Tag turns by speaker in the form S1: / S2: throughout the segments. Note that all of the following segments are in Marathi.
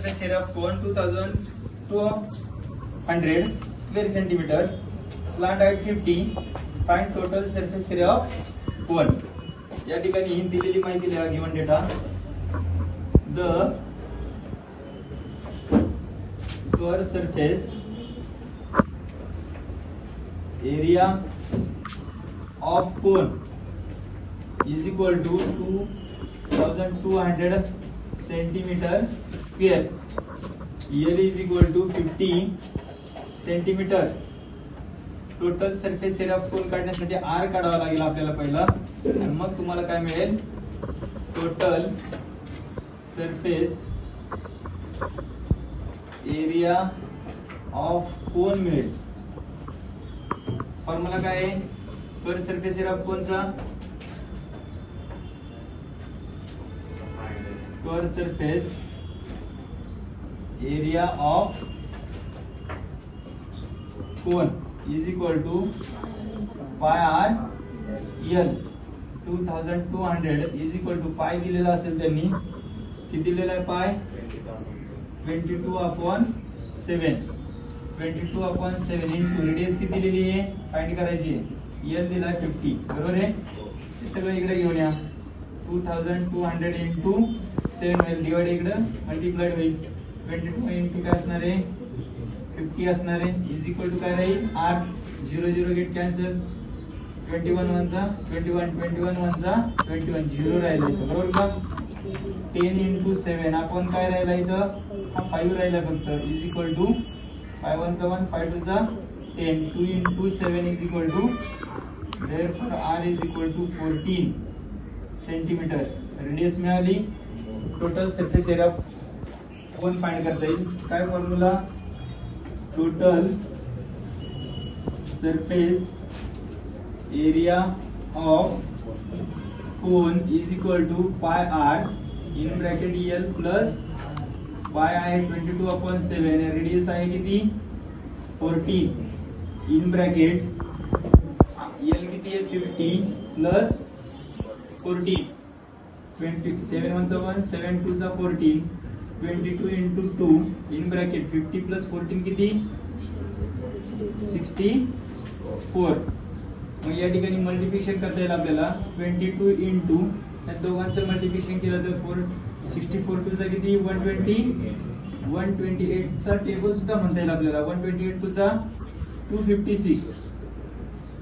S1: surface area of cone 2200 square centimeter, slant height 50. Find total surface area of cone. या ठिकाणी दिलेली माहिती लिहा. Given data the curved surface area of cone is equal to 2200 centimeter square. L is equal to 50 centimeter. Total surface area of कोन काढण्यासाठी R काढावा लागेल आपल्याला पहिला, आणि मग तुम्हाला काय मिळेल, total surface area of cone मिळेल. फॉर्म्युला काय आहे पर सरफेस एरिया ऑफ कोनचा, पर surface area of cone is equal to pi R L. 2200 is equal to pi दिलेला असेल त्यांनी, किती दिलेला आहे पाय, 22/7. 22/7 इंटू रेडियस किती दिलेली आहे फाइंड करायची आहे, एल दिलाय 50. बरोबर आहे, हे सगळं इकडे घेऊन या. 2200 इंटू 7 होईल, डिवाइड इकडे मल्टिप्लाइड होईल. 22 इंटू काय असणार आहे 50 असणार आहे, इज इक्वल टू काय राहील आर. 0 get cancel. 21 1 21 21 1 21 0 राहिला इथं. बरोबर का. 10 इंटू 7 आपण काय राहिला इथं, हा 5 राहिला फक्त. Is equal to 5 1 1 5 2 10. 2 into 7 is equal to, therefore r is equal to 14 centimetre. Radius मिळाली. टोटल सरफेस एरिया कोण फाइंड करता येईल, काय formula, total surface area of cone is equal to pi r in bracket l plus pi आहे 22/7. रेडियस आहे किती 14 इन ब्रॅकेट एल किती आहे 50 plus 14. 27 1 7 2 14. 22 into 2 in bracket 50 plus 14 किती 64. मग या ठिकाणी मल्टिप्लिकेशन करता येईल आपल्याला. 22 इंटू या दोघांचं मल्टिप्लिकेशन केलं तर 64 2 चा किती 120. 128 चा टेबल सुद्धा म्हणता येईल आपल्याला. 128 2 चा 256.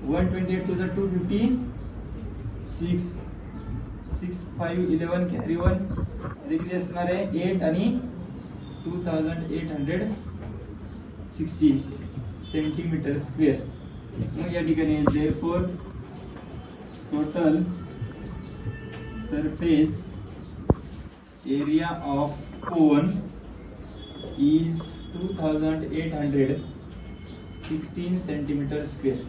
S1: 128 2 चा 256. 6 5 11 कॅरी 1 किती असणार आहे 8 आणि 2816 सेंटीमीटर स्क्वेअर. मग या ठिकाणी therefore total surface area of cone is 2816 centimetre square.